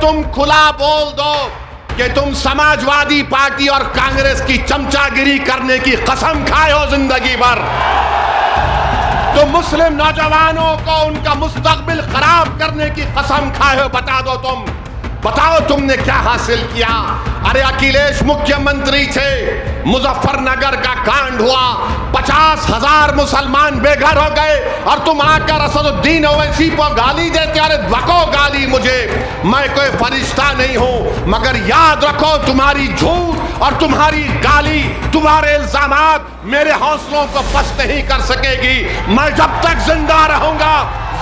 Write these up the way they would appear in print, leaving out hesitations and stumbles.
तुम खुला बोल दो कि तुम समाजवादी पार्टी और कांग्रेस की चमचागिरी करने की कसम खाए हो जिंदगी भर, तो मुस्लिम नौजवानों को उनका मुस्तकबिल खराब करने की कसम खाए हो, बता दो तुम, बताओ तुमने क्या हासिल किया। अरे अखिलेश मुख्यमंत्री थे, मुजफ्फरनगर का कांड हुआ, 50,000 मुसलमान बेघर हो गए और तुम आकर असदुद्दीन ओवैसी को गाली देते। अरे बको गाली मुझे, मैं कोई फरिश्ता नहीं हूं, मगर याद रखो तुम्हारी झूठ और तुम्हारी गाली, तुम्हारे इल्जामात मेरे हौसलों को पस्त नहीं कर सकेगी। मैं जब तक जिंदा रहूंगा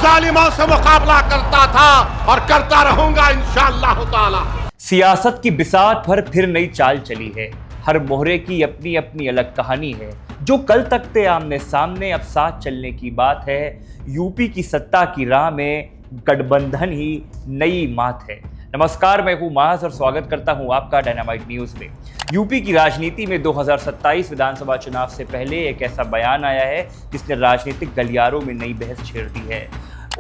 जालिमों से मुकाबला करता था और करता रहूंगा इंशाअल्लाह ताला। सियासत की बिसात पर फिर नई चाल चली है। हर मोहरे की अपनी अपनी अलग कहानी है। जो कल तक थे आमने सामने, अब साथ चलने की बात है। यूपी की सत्ता की राह में गठबंधन ही नई मात है। नमस्कार, मैं हूं माज और स्वागत करता हूं आपका डायनामाइट न्यूज में। यूपी की राजनीति में 2027 विधानसभा चुनाव से पहले एक ऐसा बयान आया है जिसने राजनीतिक गलियारों में नई बहस छेड़ दी है।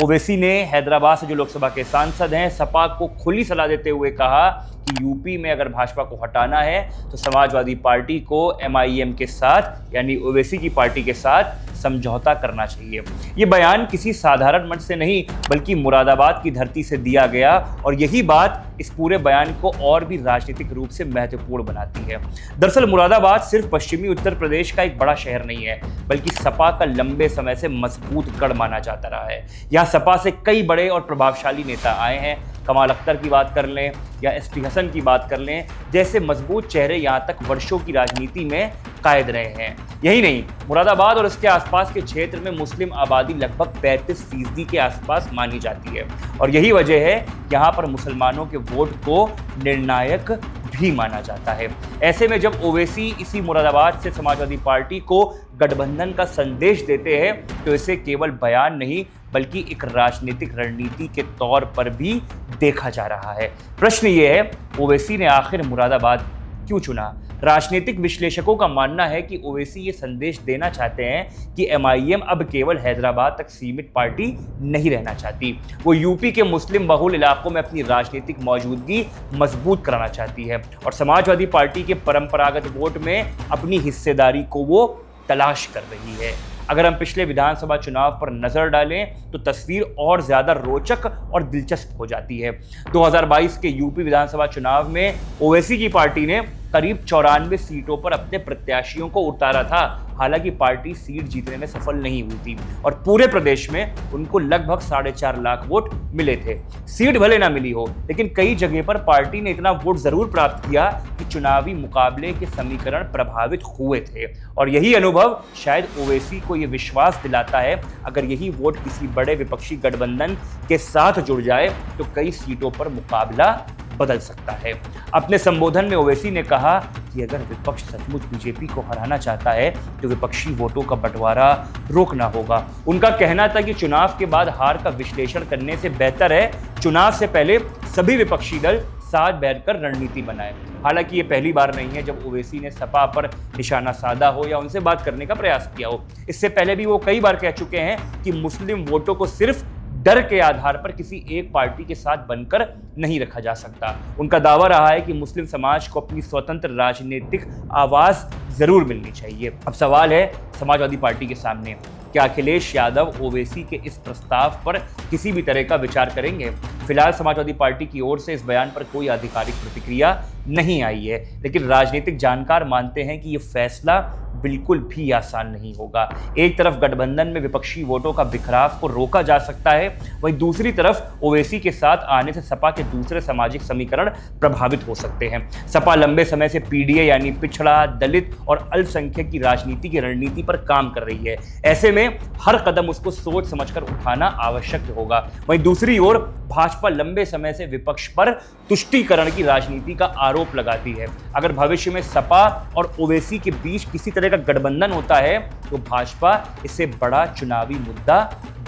ओवैसी ने हैदराबाद से जो लोकसभा के सांसद हैं, सपा को खुली सलाह देते हुए कहा कि यूपी में अगर भाजपा को हटाना है तो समाजवादी पार्टी को एमआईएम के साथ यानी ओवैसी की पार्टी के साथ समझौता करना चाहिए। ये बयान किसी साधारण मंच से नहीं बल्कि मुरादाबाद की धरती से दिया गया और यही बात इस पूरे बयान को और भी राजनीतिक रूप से महत्वपूर्ण बनाती है। दरअसल मुरादाबाद सिर्फ पश्चिमी उत्तर प्रदेश का एक बड़ा शहर नहीं है बल्कि सपा का लंबे समय से मजबूत गढ़ माना जाता रहा है। यहाँ सपा से कई बड़े और प्रभावशाली नेता आए हैं। कमाल अख्तर की बात कर लें या एसटी हसन की बात कर लें, जैसे मजबूत चेहरे यहाँ तक वर्षों की राजनीति में कायद रहे हैं। यही नहीं, मुरादाबाद और इसके आसपास के क्षेत्र में मुस्लिम आबादी लगभग 35% के आसपास मानी जाती है और यही वजह है यहाँ पर मुसलमानों के वोट को निर्णायक भी माना जाता है। ऐसे में जब ओवैसी इसी मुरादाबाद से समाजवादी पार्टी को गठबंधन का संदेश देते हैं तो इसे केवल बयान नहीं बल्कि एक राजनीतिक रणनीति के तौर पर भी देखा जा रहा है। प्रश्न ये है, ओवैसी ने आखिर मुरादाबाद क्यों चुना? राजनीतिक विश्लेषकों का मानना है कि ओवैसी ये संदेश देना चाहते हैं कि एमआईएम अब केवल हैदराबाद तक सीमित पार्टी नहीं रहना चाहती। वो यूपी के मुस्लिम बहुल इलाकों में अपनी राजनीतिक मौजूदगी मजबूत कराना चाहती है और समाजवादी पार्टी के परंपरागत वोट में अपनी हिस्सेदारी को वो तलाश कर रही है। अगर हम पिछले विधानसभा चुनाव पर नजर डालें तो तस्वीर और ज्यादा रोचक और दिलचस्प हो जाती है। 2022 के यूपी विधानसभा चुनाव में ओवैसी की पार्टी ने करीब 94 सीटों पर अपने प्रत्याशियों को उतारा था। हालांकि पार्टी सीट जीतने में सफल नहीं हुई थी और पूरे प्रदेश में उनको लगभग 4.5 लाख वोट मिले थे। सीट भले ना मिली हो लेकिन कई जगह पर पार्टी ने इतना वोट जरूर प्राप्त किया कि चुनावी मुकाबले के समीकरण प्रभावित हुए थे और यही अनुभव शायद ओवैसी को ये विश्वास दिलाता है अगर यही वोट किसी बड़े विपक्षी गठबंधन के साथ जुड़ जाए तो कई सीटों पर मुकाबला बदल सकता है। अपने संबोधन में ओवैसी ने कहा कि अगर विपक्ष सचमुच बीजेपी को हराना चाहता है तो विपक्षी वोटों का बंटवारा रोकना होगा। उनका कहना था कि चुनाव के बाद हार का विश्लेषण करने से बेहतर है चुनाव से पहले सभी विपक्षी दल साथ बैठकर रणनीति बनाए। हालांकि ये पहली बार नहीं है जब ओवैसी ने सपा पर निशाना साधा हो या उनसे बात करने का प्रयास किया हो। इससे पहले भी वो कई बार कह चुके हैं कि मुस्लिम वोटों को सिर्फ डर के आधार पर किसी एक पार्टी के साथ बनकर नहीं रखा जा सकता। उनका दावा रहा है कि मुस्लिम समाज को अपनी स्वतंत्र राजनीतिक आवाज जरूर मिलनी चाहिए। अब सवाल है समाजवादी पार्टी के सामने, क्या अखिलेश यादव ओवैसी के इस प्रस्ताव पर किसी भी तरह का विचार करेंगे? फिलहाल समाजवादी पार्टी की ओर से इस बयान पर कोई आधिकारिक प्रतिक्रिया नहीं आई है लेकिन राजनीतिक जानकार मानते हैं कि ये फैसला बिल्कुल भी आसान नहीं होगा। एक तरफ गठबंधन में विपक्षी वोटों का बिखराव को रोका जा सकता है, वहीं दूसरी तरफ ओवैसी के साथ आने से सपा के दूसरे सामाजिक समीकरण प्रभावित हो सकते हैं। सपा लंबे समय से पीडीए यानी पिछड़ा, दलित और अल्पसंख्यक की राजनीति की रणनीति पर काम कर रही है। ऐसे में हर कदम उसको सोच समझकर उठाना आवश्यक होगा। वहीं दूसरी ओर भाजपा लंबे समय से विपक्ष पर तुष्टीकरण की राजनीति का आरोप लगाती है। अगर भविष्य में सपा और ओवैसी के बीच किसी तरह का गठबंधन होता है तो भाजपा इसे बड़ा चुनावी मुद्दा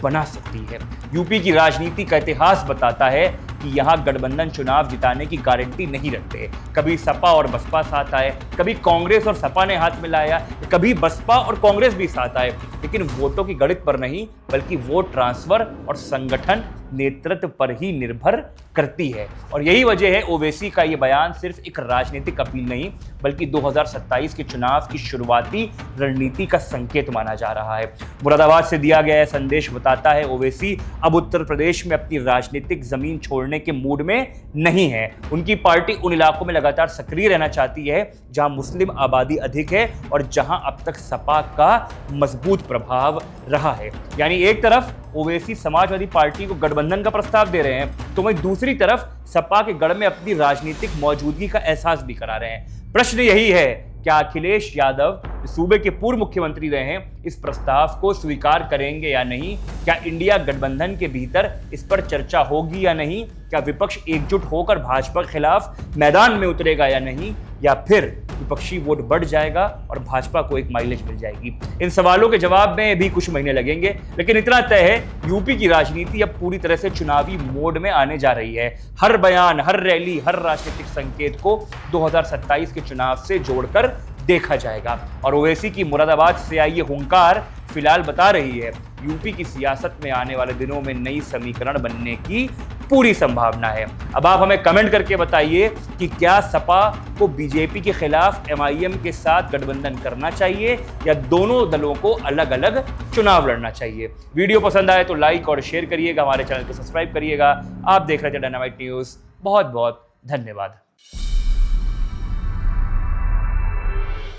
बना सकती है। यूपी की राजनीति का इतिहास बताता है कि यहां गठबंधन चुनाव जिताने की गारंटी नहीं रखते। कभी सपा और बसपा साथ आए, कभी कांग्रेस और सपा ने हाथ मिलाया, कभी बसपा और कांग्रेस भी साथ आए, लेकिन वोटों की गणित पर नहीं बल्कि वोट ट्रांसफर और संगठन नेतृत्व पर ही निर्भर करती है। और यही वजह है ओवैसी का यह बयान सिर्फ एक राजनीतिक अपील नहीं बल्कि 2027 के चुनाव की शुरुआती रणनीति का संकेत माना जा रहा है। मुरादाबाद से दिया गया संदेश बताता है ओवैसी अब उत्तर प्रदेश में अपनी राजनीतिक जमीन छोड़ने के मूड में नहीं है। उनकी पार्टी उन इलाकों में लगातार सक्रिय रहना चाहती है जहां मुस्लिम आबादी अधिक है और जहां अब तक सपा का मजबूत प्रभाव रहा है। यानी एक तरफ ओवैसी समाजवादी पार्टी को गठबंधन का प्रस्ताव दे रहे हैं तो वहीं दूसरी तरफ सपा के गढ़ में अपनी राजनीतिक मौजूदगी का एहसास भी करा रहे हैं। प्रश्न यही है, क्या अखिलेश यादव सूबे के पूर्व मुख्यमंत्री रहे हैं इस प्रस्ताव को स्वीकार करेंगे या नहीं? क्या इंडिया गठबंधन के भीतर इस पर चर्चा होगी या नहीं? क्या विपक्ष एकजुट होकर भाजपा के खिलाफ मैदान में उतरेगा या नहीं? या फिर विपक्षी वोट बढ़ जाएगा और भाजपा को एक माइलेज मिल जाएगी? इन सवालों के जवाब में भी कुछ महीने लगेंगे, लेकिन इतना तय है यूपी की राजनीति अब पूरी तरह से चुनावी मोड में आने जा रही है। हर बयान, हर रैली, हर राजनीतिक संकेत को 2027 के चुनाव से जोड़कर देखा जाएगा। और ओवैसी की मुरादाबाद से आई ये हुंकार फिलहाल बता रही है यूपी की सियासत में आने वाले दिनों में नई समीकरण बनने की पूरी संभावना है। अब आप हमें कमेंट करके बताइए कि क्या सपा को बीजेपी के खिलाफ एमआईएम के साथ गठबंधन करना चाहिए या दोनों दलों को अलग अलग चुनाव लड़ना चाहिए। वीडियो पसंद आए तो लाइक और शेयर करिएगा, हमारे चैनल को सब्सक्राइब करिएगा। आप देख रहे थे डायनामाइट न्यूज़। बहुत बहुत धन्यवाद।